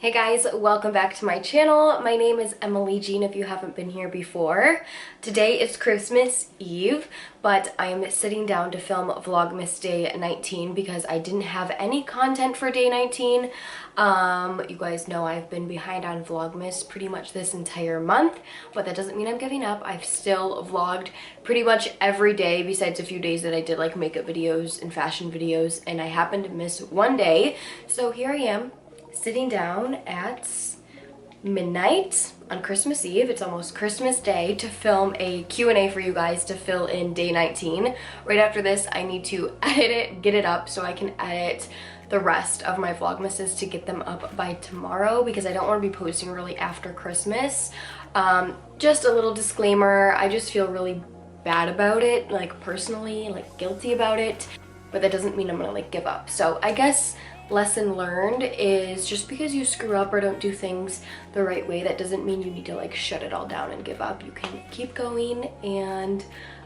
Hey guys, welcome back to my channel. My name is Emily Jean if you haven't been here before. Today is Christmas Eve, but I'm sitting down to film Vlogmas Day 19 because I didn't have any content for day 19. You guys know I've been behind on Vlogmas pretty much this entire month, but that doesn't mean I'm giving up. I've still vlogged pretty much every day besides a few days that I did like makeup videos and fashion videos, and I happened to miss one day. So here I am, sitting down at midnight on Christmas Eve. It's almost Christmas Day to film a Q&A for you guys to fill in day 19. Right after this, I need to edit it, get it up so I can edit the rest of my Vlogmases to get them up by tomorrow because I don't want to be posting really after Christmas. Just a little disclaimer, I just feel really bad about it, like personally, like guilty about it, but that doesn't mean I'm gonna like give up. So I guess lesson learned is just because you screw up or don't do things the right way, that doesn't mean you need to like shut it all down and give up. You can keep going, and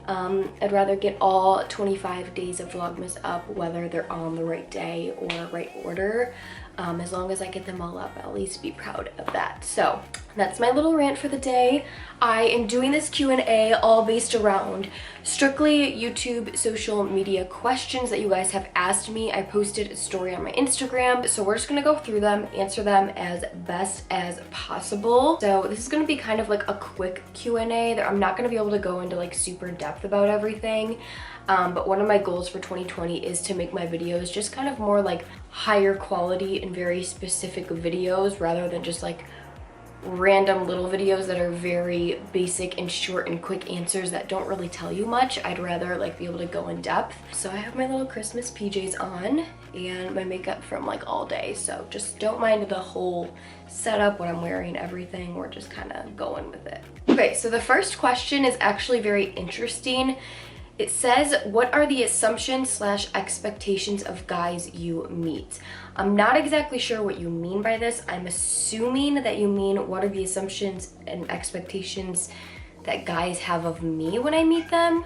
I'd rather get all 25 days of Vlogmas up, whether they're on the right day or right order. As long as I get them all up, I'll at least be proud of that. So that's my little rant for the day. I am doing this Q&A all based around strictly YouTube social media questions that you guys have asked me. I posted a story on my Instagram, so we're just gonna go through them, answer them as best as possible. So this is gonna be kind of like a quick Q&A. I'm not gonna be able to go into like super depth about everything. But one of my goals for 2020 is to make my videos just kind of more like higher quality and very specific videos rather than just like random little videos that are very basic and short and quick answers that don't really tell you much. I'd rather like be able to go in depth. So I have my little Christmas PJs on and my makeup from like all day. So just don't mind the whole setup, what I'm wearing, everything. We're just kind of going with it. Okay, so the first question is actually very interesting. It says, what are the assumptions / expectations of guys you meet? I'm not exactly sure what you mean by this. I'm assuming that you mean what are the assumptions and expectations that guys have of me when I meet them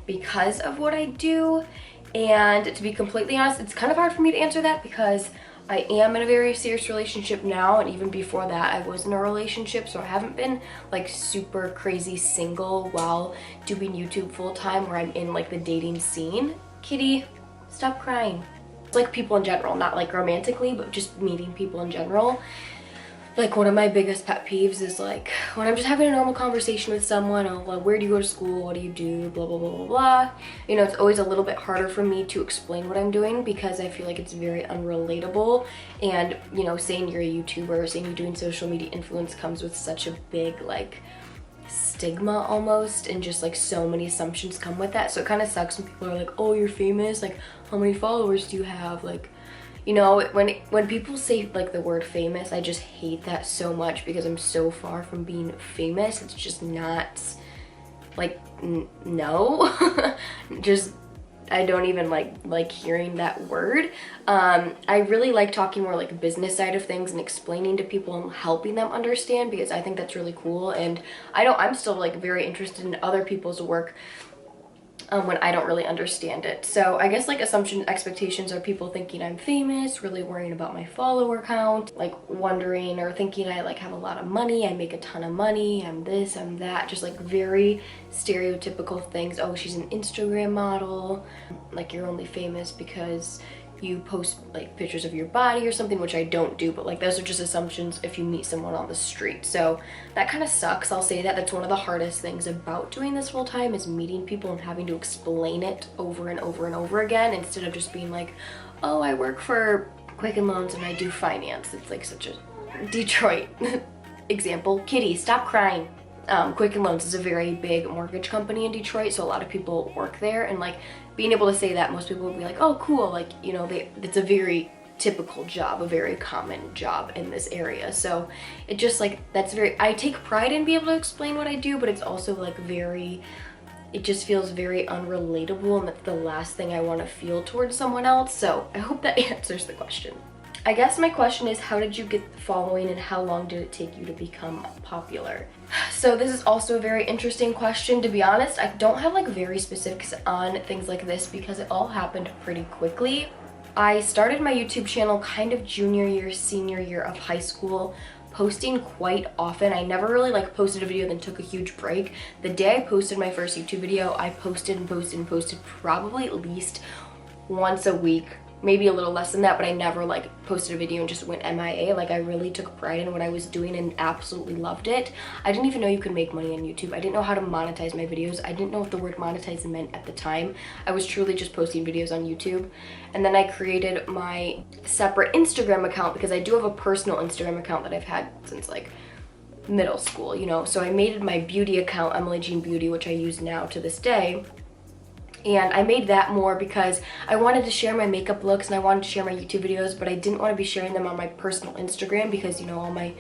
because of what I do. And to be completely honest, it's kind of hard for me to answer that because I am in a very serious relationship now, and even before that I was in a relationship, so I haven't been like super crazy single while doing YouTube full-time where I'm in like the dating scene. Kitty, stop crying. It's like people in general, not like romantically, but just meeting people in general. Like one of my biggest pet peeves is like when I'm just having a normal conversation with someone, I'll like, where do you go to school, what do you do, blah blah blah blah blah. You know, it's always a little bit harder for me to explain what I'm doing because I feel like it's very unrelatable, and you know, saying you're a YouTuber, saying you're doing social media influence comes with such a big like stigma almost, and just like so many assumptions come with that. So it kind of sucks when people are like, oh, you're famous, like how many followers do you have, like, you know, when people say like the word famous, I just hate that so much because I'm so far from being famous. It's just not like, no. Just, I don't even like hearing that word. I really like talking more like business side of things and explaining to people and helping them understand, because I think that's really cool. And I'm still like very interested in other people's work when I don't really understand it. So I guess like assumptions, expectations are people thinking I'm famous, really worrying about my follower count, like wondering or thinking I like have a lot of money, I make a ton of money, I'm this, I'm that, just like very stereotypical things. Oh, she's an Instagram model, like you're only famous because you post like pictures of your body or something, which I don't do, but like those are just assumptions if you meet someone on the street. So that kind of sucks. I'll say that that's one of the hardest things about doing this full time, is meeting people and having to explain it over and over and over again instead of just being like, oh, I work for Quicken Loans and I do finance. It's like such a Detroit example. Kitty, stop crying. Quicken Loans is a very big mortgage company in Detroit, so a lot of people work there, and like being able to say that, most people would be like, oh cool, like, you know, it's a very typical job, a very common job in this area. So it just like, I take pride in being able to explain what I do, but it's also like it just feels very unrelatable, and that's the last thing I want to feel towards someone else. So I hope that answers the question. I guess my question is, how did you get the following and how long did it take you to become popular? So this is also a very interesting question. To be honest, I don't have like very specifics on things like this because it all happened pretty quickly. I started my YouTube channel kind of junior year, senior year of high school, posting quite often. I never really like posted a video then took a huge break. The day I posted my first YouTube video, I posted and posted and posted probably at least once a week, maybe a little less than that, but I never like posted a video and just went MIA. Like, I really took pride in what I was doing and absolutely loved it. I didn't even know you could make money on YouTube. I didn't know how to monetize my videos. I didn't know what the word monetize meant at the time. I was truly just posting videos on YouTube. And then I created my separate Instagram account because I do have a personal Instagram account that I've had since like middle school, you know. So I made my beauty account, Emily Jean Beauty, which I use now to this day. And I made that more because I wanted to share my makeup looks and I wanted to share my YouTube videos, but I didn't want to be sharing them on my personal Instagram because, you know, all my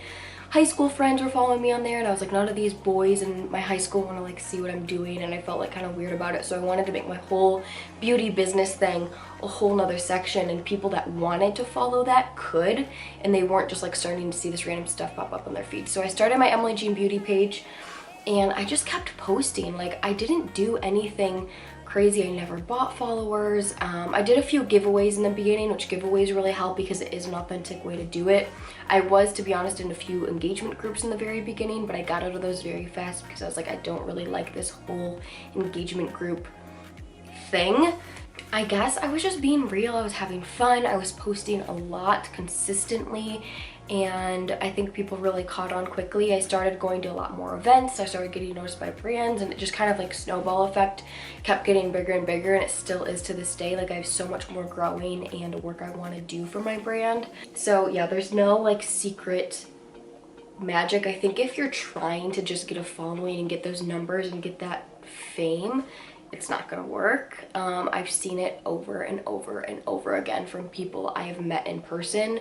high school friends were following me on there, and I was like, none of these boys in my high school want to like see what I'm doing, and I felt like kind of weird about it. So I wanted to make my whole beauty business thing a whole nother section, and people that wanted to follow that could, and they weren't just like starting to see this random stuff pop up on their feed. So I started my Emily Jean Beauty page, and I just kept posting. Like, I didn't do anything crazy. I never bought followers. I did a few giveaways in the beginning, which giveaways really help because it is an authentic way to do it. I was, to be honest, in a few engagement groups in the very beginning, but I got out of those very fast because I was like, I don't really like this whole engagement group thing. I guess I was just being real. I was having fun. I was posting a lot consistently, and I think people really caught on quickly. I started going to a lot more events. I started getting noticed by brands, and it just kind of like snowball effect kept getting bigger and bigger, and it still is to this day. Like, I have so much more growing and work I want to do for my brand. So yeah, there's no like secret magic. I think if you're trying to just get a following and get those numbers and get that fame, it's not gonna work. I've seen it over and over and over again from people I have met in person,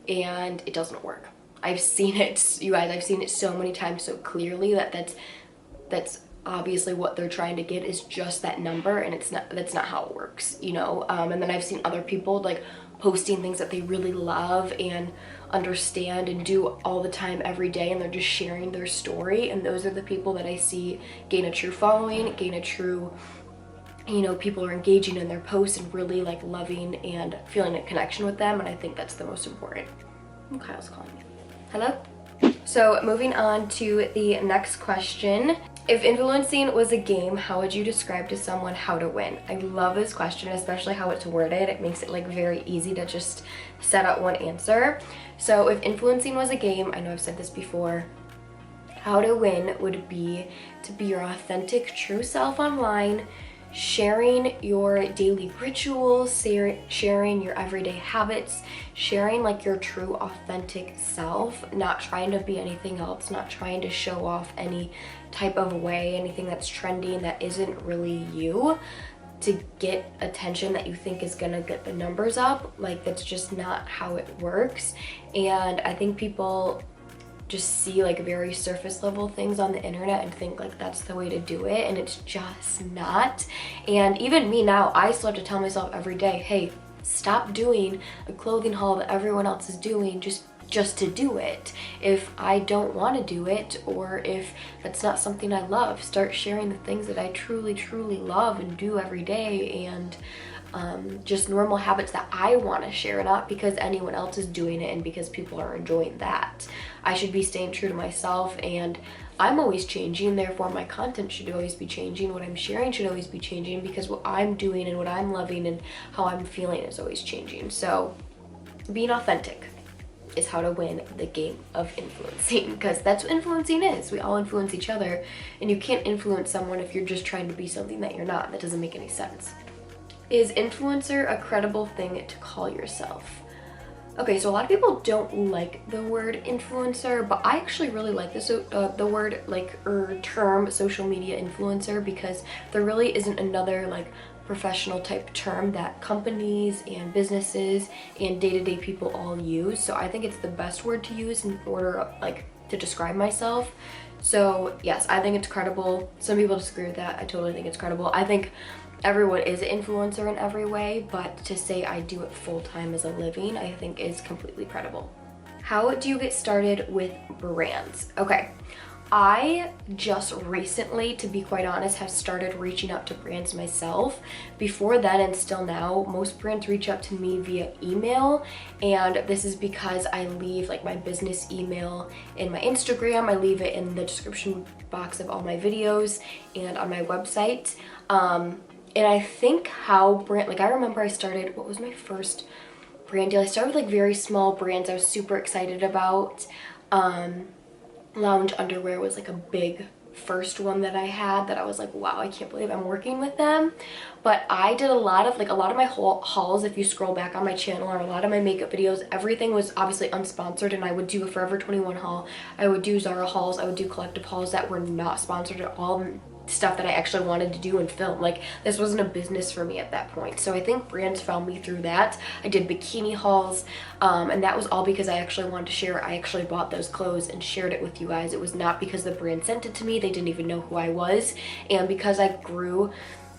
and it doesn't work. I've seen it, you guys, I've seen it so many times so clearly that that's obviously what they're trying to get is just that number, and that's not how it works, you know. And then I've seen other people like posting things that they really love and understand and do all the time every day, and they're just sharing their story, and those are the people that I see gain a true following, gain a true, you know, people are engaging in their posts and really like loving and feeling a connection with them, and I think that's the most important. Oh, Kyle's calling me. Hello? So moving on to the next question. If influencing was a game, how would you describe to someone how to win? I love this question, especially how it's worded. It makes it like very easy to just set out one answer. So if influencing was a game, I know I've said this before, how to win would be to be your authentic, true self online, sharing your daily rituals, sharing your everyday habits, sharing like your true authentic self, not trying to be anything else, not trying to show off any type of way, anything that's trending that isn't really you to get attention that you think is gonna get the numbers up. Like, that's just not how it works. And I think people just see like very surface level things on the internet and think like that's the way to do it, and it's just not. And even me now, I still have to tell myself every day, hey, stop doing a clothing haul that everyone else is doing just to do it. If I don't want to do it, or if that's not something I love, start sharing the things that I truly love and do every day, and just normal habits that I want to share, not because anyone else is doing it and because people are enjoying that. I should be staying true to myself, and I'm always changing, therefore my content should always be changing, what I'm sharing should always be changing, because what I'm doing and what I'm loving and how I'm feeling is always changing. So being authentic is how to win the game of influencing, because that's what influencing is. We all influence each other, and you can't influence someone if you're just trying to be something that you're not. That doesn't make any sense. Is influencer a credible thing to call yourself? Okay, so a lot of people don't like the word influencer, but I actually really like this the word term social media influencer, because there really isn't another like professional type term that companies and businesses and day-to-day people all use. So I think it's the best word to use in order like to describe myself. So yes, I think it's credible. Some people disagree with that. I totally think it's credible. I think everyone is an influencer in every way, but to say I do it full-time as a living, I think is completely credible. How do you get started with brands? Okay, I just recently, to be quite honest, have started reaching out to brands myself. Before then and still now, most brands reach out to me via email, and this is because I leave like my business email in my Instagram. I leave it in the description box of all my videos and on my website. And I think how brand, like I remember I started, what was my first brand deal? I started with like very small brands I was super excited about. Lounge underwear was like a big first one that I had that I was like, wow, I can't believe I'm working with them. But I did a lot of my hauls, if you scroll back on my channel, or a lot of my makeup videos, everything was obviously unsponsored, and I would do a Forever 21 haul, I would do Zara hauls, I would do collective hauls that were not sponsored at all, stuff that I actually wanted to do and film. Like, this wasn't a business for me at that point. So I think brands found me through that. I did bikini hauls, and that was all because I actually wanted to share. I actually bought those clothes and shared it with you guys. It was not because the brand sent it to me. They didn't even know who I was. And because I grew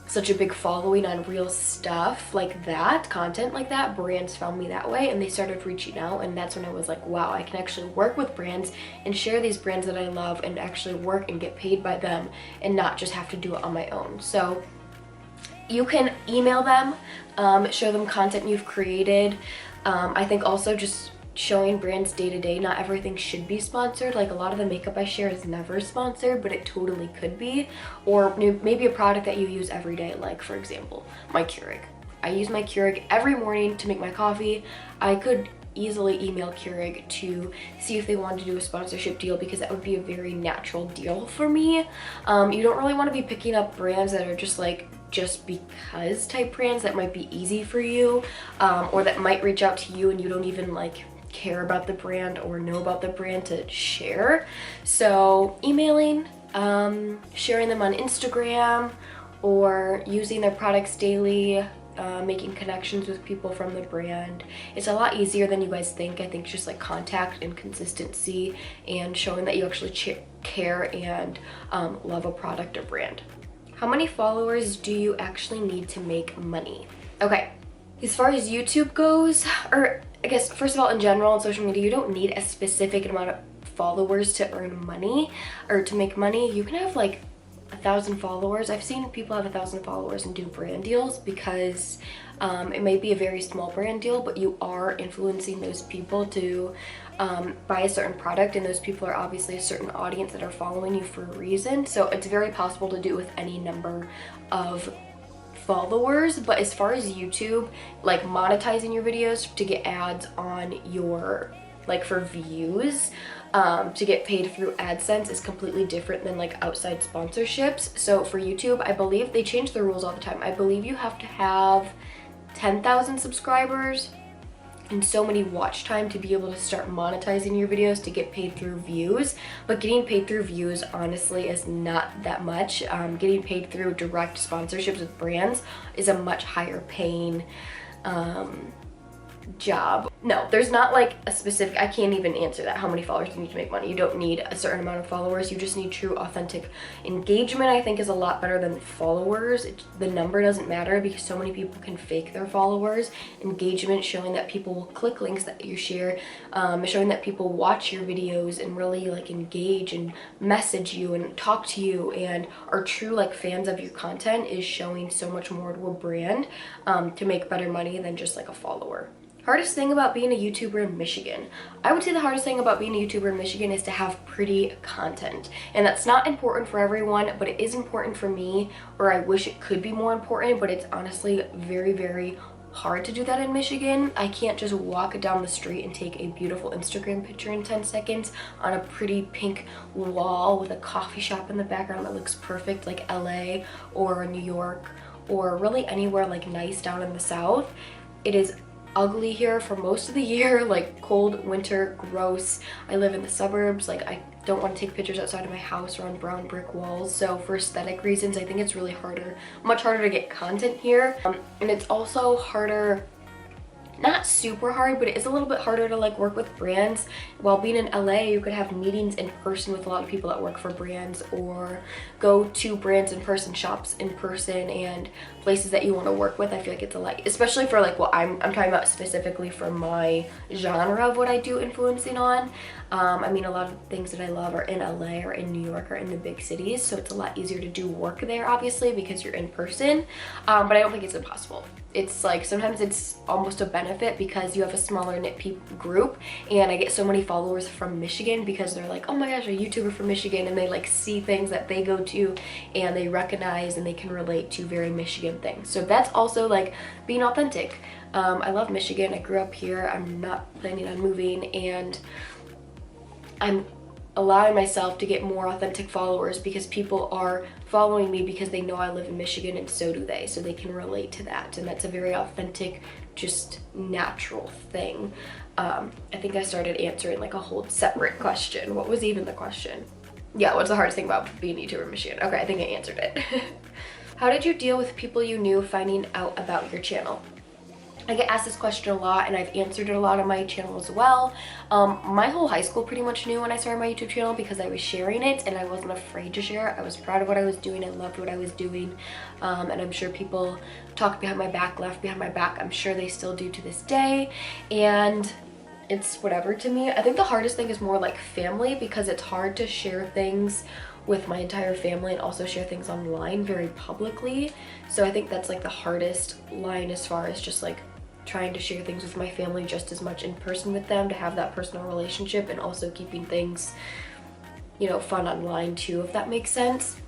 such a big following on real stuff like that, content like that, brands found me that way, and they started reaching out. And that's when I was like, wow, I can actually work with brands and share these brands that I love and actually work and get paid by them and not just have to do it on my own. So you can email them, show them content you've created. I think also just showing brands day to day, not everything should be sponsored. Like, a lot of the makeup I share is never sponsored, but it totally could be. Or maybe a product that you use every day, like for example, my Keurig. I use my Keurig every morning to make my coffee. I could easily email Keurig to see if they wanted to do a sponsorship deal, because that would be a very natural deal for me. You don't really want to be picking up brands that are just like just because type brands that might be easy for you, or that might reach out to you and you don't even like care about the brand or know about the brand to share. So emailing, sharing them on Instagram, or using their products daily, making connections with people from the brand. It's a lot easier than you guys think. I think just like contact and consistency and showing that you actually care and love a product or brand. How many followers do you actually need to make money? Okay, as far as YouTube goes, or I guess first of all, in general on social media, you don't need a specific amount of followers to earn money or to make money. You can have like 1,000 followers. I've seen people have 1,000 followers and do brand deals, because it may be a very small brand deal, but you are influencing those people to buy a certain product, and those people are obviously a certain audience that are following you for a reason. So it's very possible to do with any number of followers. But as far as YouTube, like monetizing your videos to get ads on your, like for views, to get paid through AdSense is completely different than like outside sponsorships. So for YouTube, I believe they change the rules all the time. I believe you have to have 10,000 subscribers and so many watch time to be able to start monetizing your videos to get paid through views. But getting paid through views honestly is not that much. Getting paid through direct sponsorships with brands is a much higher paying job. No, there's not like a specific, I can't even answer that, how many followers you need to make money. You don't need a certain amount of followers. You just need true authentic engagement. I think is a lot better than followers. The number doesn't matter, because so many people can fake their followers. Engagement, showing that people will click links that you share, showing that people watch your videos and really like engage and message you and talk to you and are true like fans of your content, is showing so much more to a brand to make better money than just like a follower. Hardest thing about being a YouTuber in Michigan. I would say the hardest thing about being a YouTuber in Michigan is to have pretty content. And that's not important for everyone, but it is important for me, or I wish it could be more important, but it's honestly very, very hard to do that in Michigan. I can't just walk down the street and take a beautiful Instagram picture in 10 seconds on a pretty pink wall with a coffee shop in the background that looks perfect, like LA or New York, or really anywhere like nice down in the South. It is ugly here for most of the year, like cold, winter, gross. I live in the suburbs. Like, I don't want to take pictures outside of my house or on brown brick walls. So for aesthetic reasons, I think it's really much harder to get content here. And it's also harder, not super hard, but it is a little bit harder to like work with brands. While being in LA, you could have meetings in person with a lot of people that work for brands, or go to brands in person, shops in person, and places that you want to work with. I feel like it's a lot, especially for like what I'm talking about specifically for my genre of what I do influencing on. I mean, a lot of things that I love are in LA or in New York or in the big cities, so it's a lot easier to do work there, obviously, because you're in person, but I don't think it's impossible. It's like sometimes it's almost a benefit because you have a smaller knit group, and I get so many followers from Michigan because they're like, oh my gosh, a YouTuber from Michigan, and they like see things that they go to and they recognize and they can relate to very Michigan things. So that's also like being authentic. I love Michigan. I grew up here. I'm not planning on moving, and I'm allowing myself to get more authentic followers because people are following me because they know I live in Michigan, and so do they, so they can relate to that. And that's a very authentic, just natural thing. I think I started answering like a whole separate question. What was even the question? Yeah, what's the hardest thing about being a YouTuber in Michigan? Okay, I think I answered it. How did you deal with people you knew finding out about your channel? I get asked this question a lot, and I've answered it a lot on my channel as well. My whole high school pretty much knew when I started my YouTube channel because I was sharing it and I wasn't afraid to share it. I was proud of what I was doing. I loved what I was doing. And I'm sure people talked behind my back, laughed behind my back. I'm sure they still do to this day. And it's whatever to me. I think the hardest thing is more like family, because it's hard to share things with my entire family and also share things online very publicly. So I think that's like the hardest line as far as just like trying to share things with my family just as much in person with them, to have that personal relationship, and also keeping things, you know, fun online too, if that makes sense.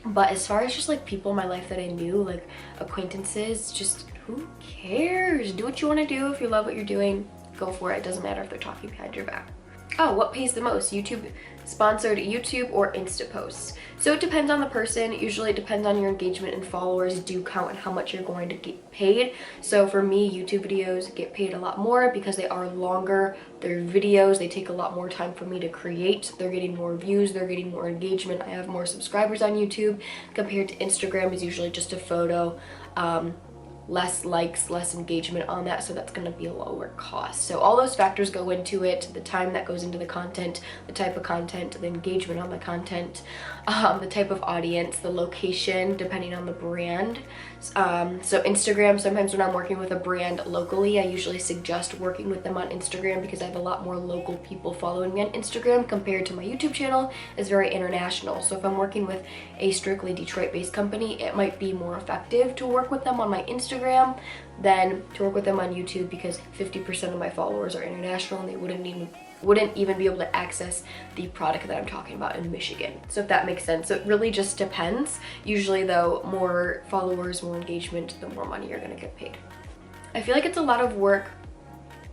But as far as just like people in my life that I knew, like acquaintances, just who cares? Do what you want to do. If you love what you're doing, go for it. It doesn't matter if they're talking behind your back. Oh, what pays the most? YouTube sponsored YouTube or Insta posts? So it depends on the person. Usually it depends on your engagement, and followers do count and how much you're going to get paid. So for me, YouTube videos get paid a lot more because they are longer. They're videos, they take a lot more time for me to create. They're getting more views, they're getting more engagement. I have more subscribers on YouTube compared to Instagram is usually just a photo. Less likes, less engagement on that, so that's going to be a lower cost. So all those factors go into it: the time that goes into the content, the type of content, the engagement on the content, the type of audience, the location, depending on the brand. So Instagram, sometimes when I'm working with a brand locally, I usually suggest working with them on Instagram because I have a lot more local people following me on Instagram compared to my YouTube channel is very international. So if I'm working with a strictly Detroit-based company, it might be more effective to work with them on my Instagram than to work with them on YouTube, because 50% of my followers are international and they wouldn't even be able to access the product that I'm talking about in Michigan. So if that makes sense. So it really just depends. Usually though, more followers, more engagement, the more money you're gonna get paid. I feel like it's a lot of work,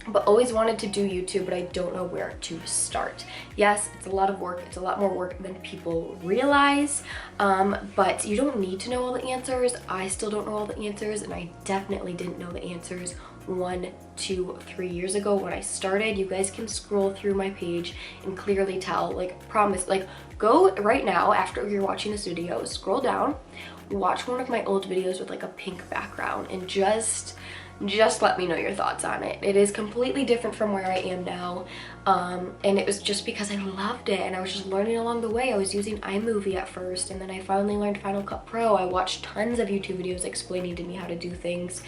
but always wanted to do YouTube, but I don't know where to start. Yes, it's a lot of work. It's a lot more work than people realize, but you don't need to know all the answers. I still don't know all the answers, and I definitely didn't know the answers 1, 2, 3 years ago when I started. You guys can scroll through my page and clearly tell, like, promise, like, go right now after you're watching this video, scroll down, watch one of my old videos with like a pink background, and just let me know your thoughts on it. It is completely different from where I am now, and it was just because I loved it and I was just learning along the way. I was using iMovie at first, and then I finally learned Final Cut Pro. I watched tons of YouTube videos explaining to me how to do things.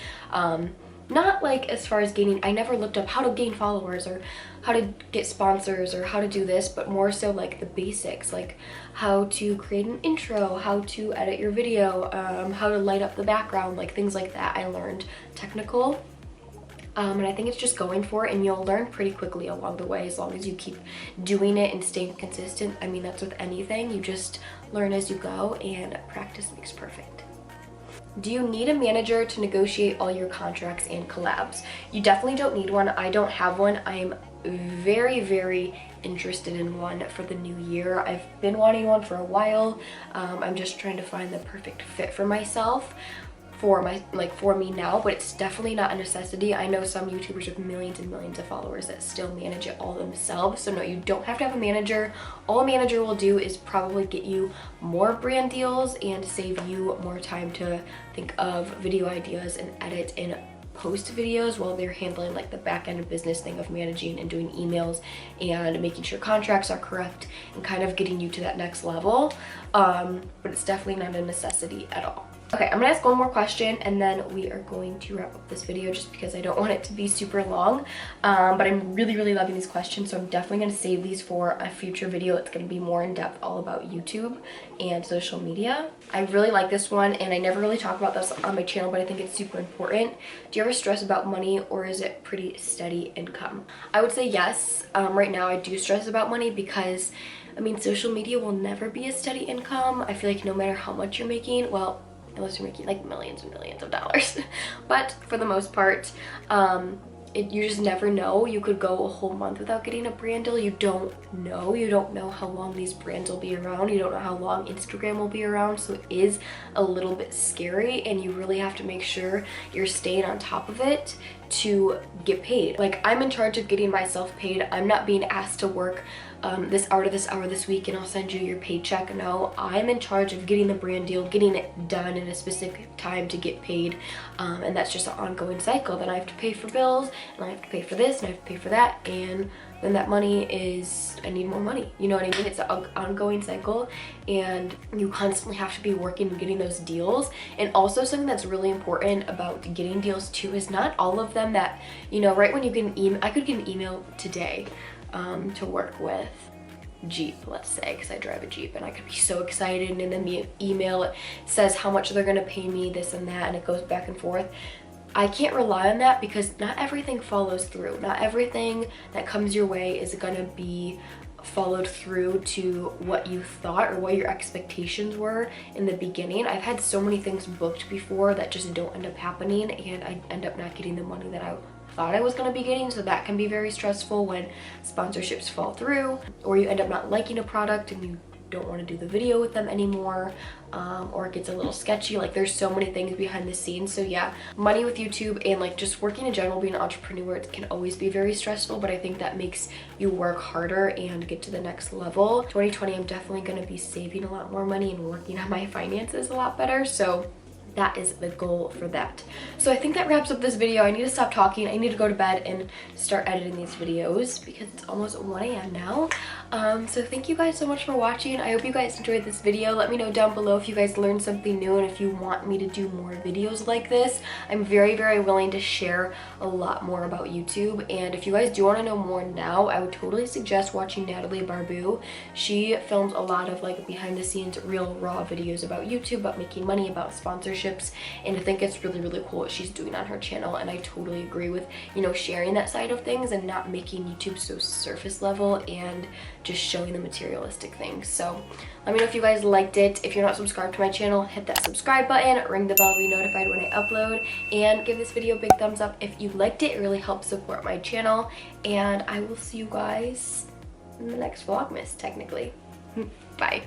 Not like as far as gaining, I never looked up how to gain followers or how to get sponsors or how to do this, but more so like the basics, like how to create an intro, how to edit your video, how to light up the background, like things like that. I learned technical, and I think it's just going for it, and you'll learn pretty quickly along the way as long as you keep doing it and staying consistent. I mean, that's with anything. You just learn as you go, and practice makes perfect. Do you need a manager to negotiate all your contracts and collabs? You definitely don't need one. I don't have one. I'm very, very interested in one for the new year. I've been wanting one for a while. I'm just trying to find the perfect fit for myself, for me now, but it's definitely not a necessity. I know some YouTubers with millions and millions of followers that still manage it all themselves. So no, you don't have to have a manager. All a manager will do is probably get you more brand deals and save you more time to think of video ideas and edit and post videos while they're handling like the back end business thing of managing and doing emails and making sure contracts are correct and kind of getting you to that next level. But it's definitely not a necessity at all. Okay, I'm gonna ask one more question and then we are going to wrap up this video just because I don't want it to be super long. But I'm really loving these questions, so I'm definitely gonna save these for a future video that's gonna be more in depth all about YouTube and social media. I really like this one and I never really talk about this on my channel, but I think it's super important. Do you ever stress about money, or is it pretty steady income? I would say yes. Right now I do stress about money because I mean, social media will never be a steady income. I feel like no matter how much you're making, well, unless you're making like millions and millions of dollars. But for the most part, you just never know. You could go a whole month without getting a brand deal. You don't know. You don't know how long these brands will be around. You don't know how long Instagram will be around. So it is a little bit scary, and you really have to make sure you're staying on top of it to get paid. Like, I'm in charge of getting myself paid. I'm not being asked to work this hour to this hour this week and I'll send you your paycheck. No, I'm in charge of getting the brand deal, getting it done in a specific time to get paid, and that's just an ongoing cycle. Then I have to pay for bills, and I have to pay for this, and I have to pay for that, and then that money is, I need more money. You know what I mean? It's an ongoing cycle, and you constantly have to be working and getting those deals. And also something that's really important about getting deals too is not all of them that, you know, right when you get an email, I could get an email today to work with Jeep, let's say, because I drive a Jeep, and I could be so excited, and then the email says how much they're gonna pay me, this and that, and it goes back and forth. I can't rely on that because not everything follows through. Not everything that comes your way is gonna be followed through to what you thought or what your expectations were in the beginning. I've had so many things booked before that just don't end up happening, and I end up not getting the money that I thought I was going to be getting. So that can be very stressful when sponsorships fall through, or you end up not liking a product and you don't want to do the video with them anymore, or it gets a little sketchy. Like, there's so many things behind the scenes. So yeah, money with YouTube and like just working in general, being an entrepreneur, it can always be very stressful, but I think that makes you work harder and get to the next level. 2020, I'm definitely going to be saving a lot more money and working on my finances a lot better. So that is the goal for that. So I think that wraps up this video. I need to stop talking. I need to go to bed and start editing these videos because it's almost 1 a.m. now. So thank you guys so much for watching. I hope you guys enjoyed this video. Let me know down below if you guys learned something new and if you want me to do more videos like this. I'm very willing to share a lot more about YouTube, and if you guys do want to know more now, I would totally suggest watching Natalie Barbu. She films a lot of like behind the scenes, real raw videos about YouTube, about making money, about sponsorships, and I think it's really cool what she's doing on her channel. And I totally agree with, you know, sharing that side of things and not making YouTube so surface level and just showing the materialistic things. So let me know if you guys liked it. If you're not subscribed to my channel, hit that subscribe button, ring the bell to be notified when I upload, and give this video a big thumbs up if you liked it. It really helps support my channel, and I will see you guys in the next Vlogmas, technically. Bye.